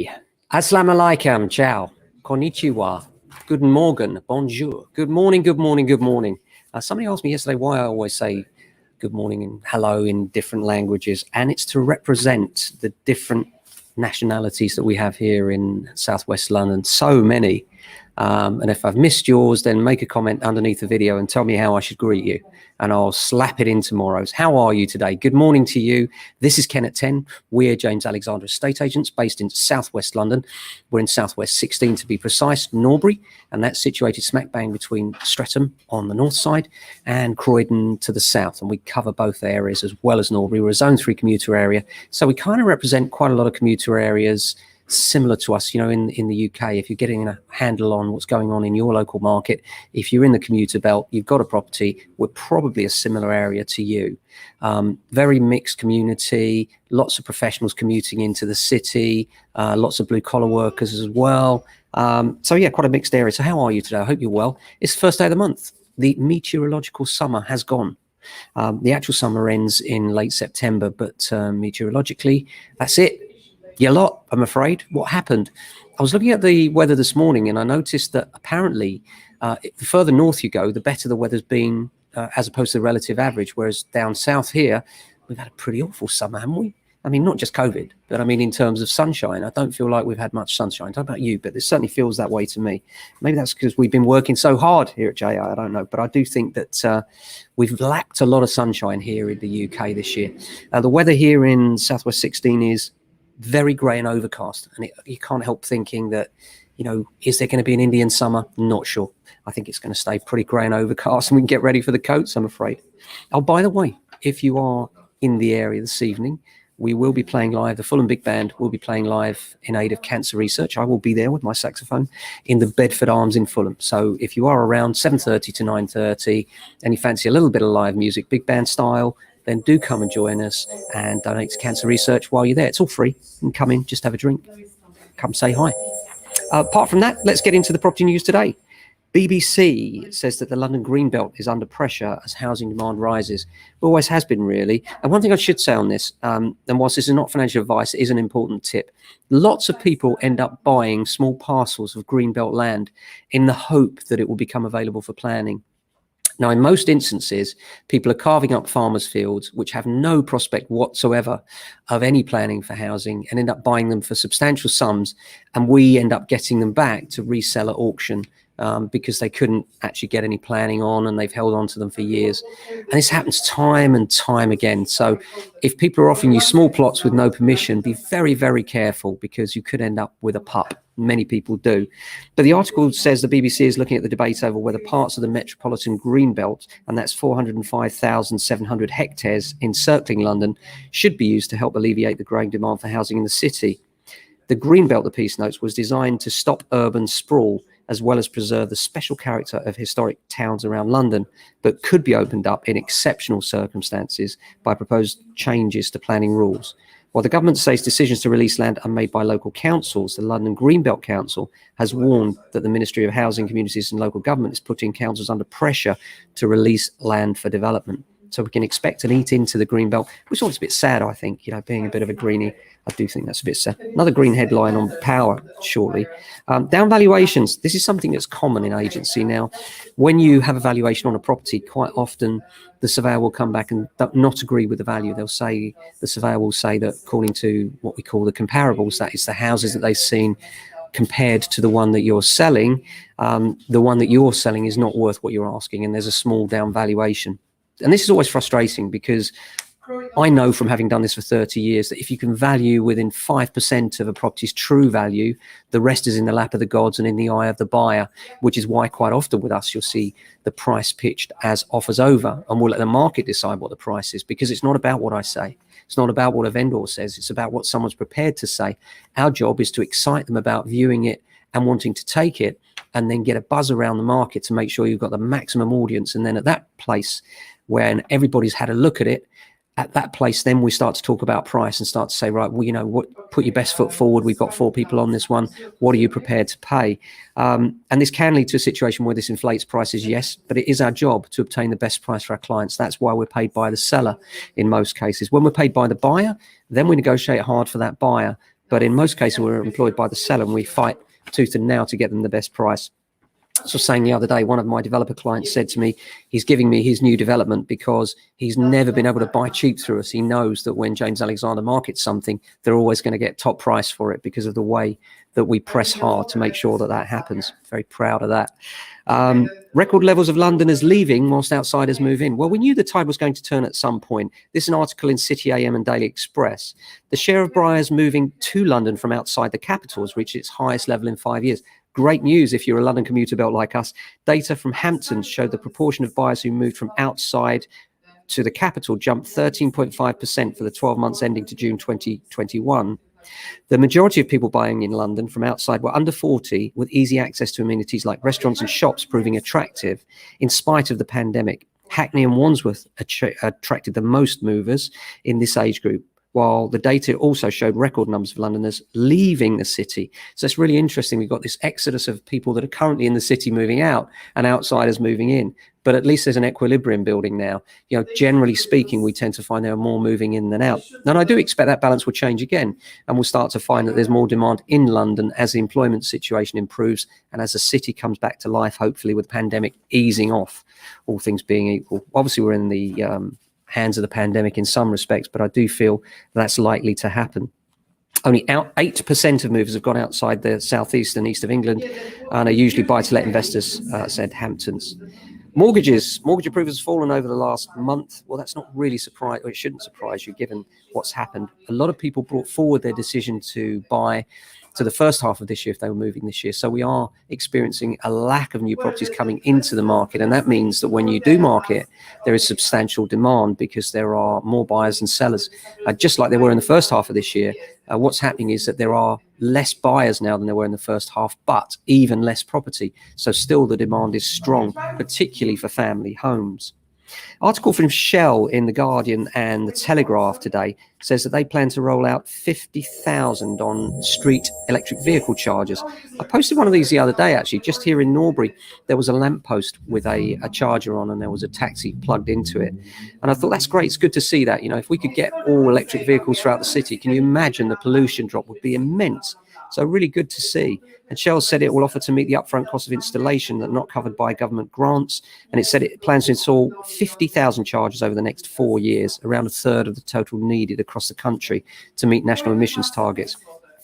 Yeah. Assalamu alaikum, ciao, konnichiwa, guten morgen, bonjour, good morning, good morning, good morning. Somebody asked me yesterday why I always say good morning and hello in different languages, and it's to represent the different nationalities that we have here in Southwest London, so many. And if I've missed yours, then make a comment underneath the video and tell me how I should greet you, and I'll slap it in tomorrow's. How are you today? Good morning to you. This is Ken at 10. We're James Alexander Estate Agents based in Southwest London. We're in Southwest 16 to be precise, Norbury, and that's situated smack bang between Streatham on the north side and Croydon to the south. And we cover both areas as well as Norbury. We're a Zone 3 commuter area, so we kind of represent quite a lot of commuter areas similar to us, in the UK. If you're getting a handle on what's going on in your local market, if you're in the commuter belt, you've got a property, we're probably a similar area to you. Very mixed community, lots of professionals commuting into the city, lots of blue collar workers as well. So yeah, quite a mixed area. So how are you today? I hope you're well. It's the first day of the month. The meteorological summer has gone. The actual summer ends in late September, but meteorologically, that's it. Yeah, lot, I'm afraid. What happened? I was looking at the weather this morning and I noticed that apparently the further north you go, the better the weather's been as opposed to the relative average. Whereas down south here, we've had a pretty awful summer, haven't we? I mean, not just COVID, but I mean, in terms of sunshine, I don't feel like we've had much sunshine. I don't know about you, but it certainly feels that way to me. Maybe that's because we've been working so hard here at JI. I don't know, but I do think that we've lacked a lot of sunshine here in the UK this year. The weather here in Southwest 16 is very grey and overcast, and you can't help thinking that, is there going to be an Indian summer? Not sure. I think it's going to stay pretty grey and overcast, and we can get ready for the coats, I'm afraid. Oh, by the way, if you are in the area this evening, we will be playing live. The Fulham Big Band will be playing live in aid of cancer research. I will be there with my saxophone in the Bedford Arms in Fulham. So if you are around 7:30 to 9:30 and you fancy a little bit of live music, big band style, then do come and join us and donate to cancer research while you're there. It's all free. You can come in, just have a drink, come say hi. Apart from that, let's get into the property news today. BBC says that the London Greenbelt is under pressure as housing demand rises. It always has been, really. And one thing I should say on this, and whilst this is not financial advice, it is an important tip. Lots of people end up buying small parcels of Greenbelt land in the hope that it will become available for planning. Now, in most instances, people are carving up farmers' fields, which have no prospect whatsoever of any planning for housing, and end up buying them for substantial sums. And we end up getting them back to resell at auction because they couldn't actually get any planning on, and they've held on to them for years. And this happens time and time again. So if people are offering you small plots with no permission, be very, very careful, because you could end up with a pup. Many people do. But the article says the BBC is looking at the debate over whether parts of the metropolitan Greenbelt, and that's 405,700 hectares encircling London, should be used to help alleviate the growing demand for housing in the city. The Greenbelt, the piece notes, was designed to stop urban sprawl as well as preserve the special character of historic towns around London, but could be opened up in exceptional circumstances by proposed changes to planning rules. While the government says decisions to release land are made by local councils, the London Greenbelt Council has warned that the Ministry of Housing, Communities and Local Government is putting councils under pressure to release land for development. So we can expect an eat into the Greenbelt, which is always a bit sad, I think, being a bit of a greenie. I do think that's a bit sad. Another green headline on Power shortly. Down valuations. This is something that's common in agency now. When you have a valuation on a property, quite often the surveyor will come back and not agree with the value. The surveyor will say that according to what we call the comparables, that is the houses that they've seen compared to the one that you're selling, the one that you're selling is not worth what you're asking, and there's a small down valuation. And this is always frustrating, because I know from having done this for 30 years that if you can value within 5% of a property's true value, the rest is in the lap of the gods and in the eye of the buyer, which is why quite often with us, you'll see the price pitched as offers over, and we'll let the market decide what the price is, because it's not about what I say. It's not about what a vendor says. It's about what someone's prepared to say. Our job is to excite them about viewing it and wanting to take it, and then get a buzz around the market to make sure you've got the maximum audience. And then at that place, when everybody's had a look at it, at that place, then we start to talk about price and start to say, right, well, what, put your best foot forward. We've got 4 people on this one. What are you prepared to pay? And this can lead to a situation where this inflates prices, yes, but it is our job to obtain the best price for our clients. That's why we're paid by the seller in most cases. When we're paid by the buyer, then we negotiate hard for that buyer. But in most cases, we're employed by the seller and we fight tooth and nail to get them the best price. So saying the other day, one of my developer clients said to me, he's giving me his new development because he's never been able to buy cheap through us. He knows that when James Alexander markets something, they're always going to get top price for it because of the way that we press hard to make sure that that happens. Very proud of that. Record levels of Londoners leaving whilst outsiders move in. Well, we knew the tide was going to turn at some point. This is an article in City AM and Daily Express. The share of buyers moving to London from outside the capital has reached its highest level in 5 years. Great news if you're a London commuter belt like us. Data from Hamptons showed the proportion of buyers who moved from outside to the capital jumped 13.5% for the 12 months ending to June 2021. The majority of people buying in London from outside were under 40, with easy access to amenities like restaurants and shops proving attractive in spite of the pandemic. Hackney and Wandsworth attracted the most movers in this age group, while the data also showed record numbers of Londoners leaving the city. So it's really interesting. We've got this exodus of people that are currently in the city moving out and outsiders moving in. But at least there's an equilibrium building now. You know, generally speaking, we tend to find there are more moving in than out. And I do expect that balance will change again. And we'll start to find that there's more demand in London as the employment situation improves and as the city comes back to life, hopefully with the pandemic easing off, all things being equal. Obviously, we're in the hands of the pandemic in some respects, but I do feel that's likely to happen. Only 8% of movers have gone outside the southeast and east of England and are usually buy-to-let investors, said Hamptons. Mortgage approvals have fallen over the last month. Well, that's not really surprising, or it shouldn't surprise you given what's happened. A lot of people brought forward their decision to buy to the first half of this year if they were moving this year. So we are experiencing a lack of new properties coming into the market. And that means that when you do market, there is substantial demand because there are more buyers than sellers. Just like there were in the first half of this year, what's happening is that there are less buyers now than there were in the first half, but even less property. So still the demand is strong, particularly for family homes. Article from Shell in The Guardian and The Telegraph today says that they plan to roll out 50,000 on-street electric vehicle chargers. I posted one of these the other day, actually, just here in Norbury. There was a lamppost with a charger on and there was a taxi plugged into it. And I thought, that's great. It's good to see that. You know, if we could get all electric vehicles throughout the city, can you imagine the pollution drop would be immense? So really good to see. And Shell said it will offer to meet the upfront cost of installation that are not covered by government grants. And it said it plans to install 50,000 chargers over the next 4 years, around a third of the total needed across the country to meet national emissions targets.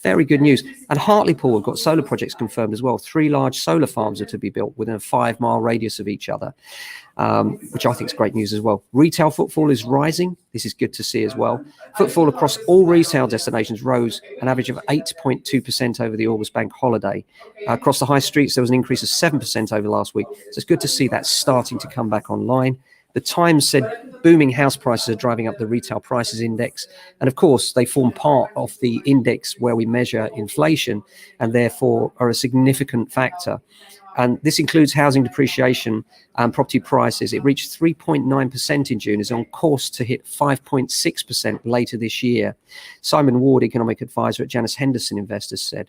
Very good news. And Hartlepool have got solar projects confirmed as well. 3 large solar farms are to be built within a 5-mile radius of each other, which I think is great news as well. Retail footfall is rising. This is good to see as well. Footfall across all retail destinations rose an average of 8.2% over the August bank holiday. Across the high streets, there was an increase of 7% over last week. So it's good to see that starting to come back online. The Times said booming house prices are driving up the retail prices index. And of course, they form part of the index where we measure inflation and therefore are a significant factor. And this includes housing depreciation and property prices. It reached 3.9% in June, is on course to hit 5.6% later this year. Simon Ward, economic advisor at Janus Henderson Investors, said,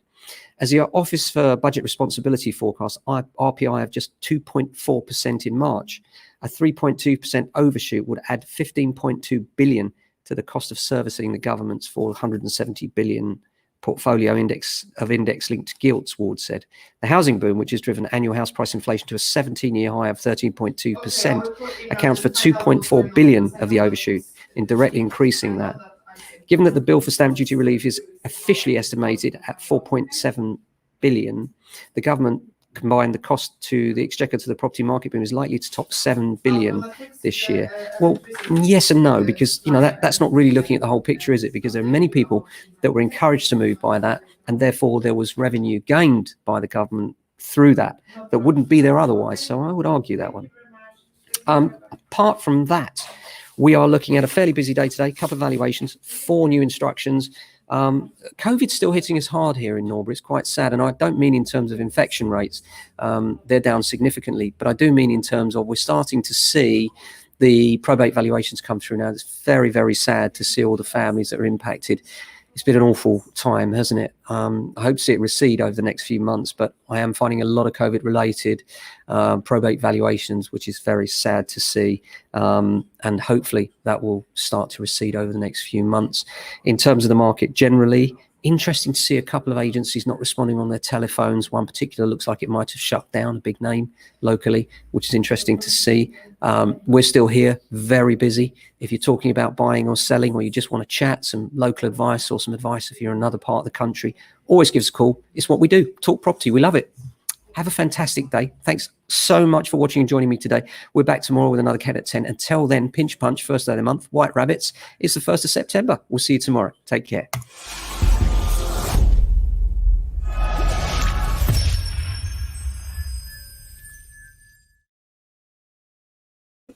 as the Office for Budget Responsibility forecast, RPI of just 2.4% in March. A 3.2% overshoot would add 15.2 billion to the cost of servicing the government's 470 billion portfolio index-linked gilts, Ward said. The housing boom, which has driven annual house price inflation to a 17-year high of 13.2%, accounts for 2.4 billion of the overshoot, indirectly increasing that. Given that the bill for stamp duty relief is officially estimated at 4.7 billion, the government combined the cost to the exchequer to the property market boom is likely to top 7 billion this year. Well, yes and no, because you know that's not really looking at the whole picture, is it? Because there are many people that were encouraged to move by that, and therefore there was revenue gained by the government through that wouldn't be there otherwise. So I would argue that one. Apart from that, we are looking at a fairly busy day today, couple of valuations, 4 new instructions. COVID's still hitting us hard here in Norbury. It's quite sad. And I don't mean in terms of infection rates. They're down significantly. But I do mean in terms of we're starting to see the probate valuations come through now. It's very, very sad to see all the families that are impacted. It's been an awful time, hasn't it? I hope to see it recede over the next few months, but I am finding a lot of COVID-related probate valuations, which is very sad to see. And hopefully that will start to recede over the next few months. In terms of the market generally, Interesting to see a couple of agencies not responding on their telephones. One particular looks like it might have shut down, a big name locally, which is interesting to see. We're still here, very busy. If you're talking about buying or selling, or you just want to chat, some local advice or some advice if you're in another part of the country, always give us a call. It's what we do, talk property. We love it. Have a fantastic day. Thanks so much for watching and joining me today. We're back tomorrow with another Ken at 10. Until then, pinch punch, first day of the month, White Rabbits. It's the 1st of September. We'll see you tomorrow. Take care.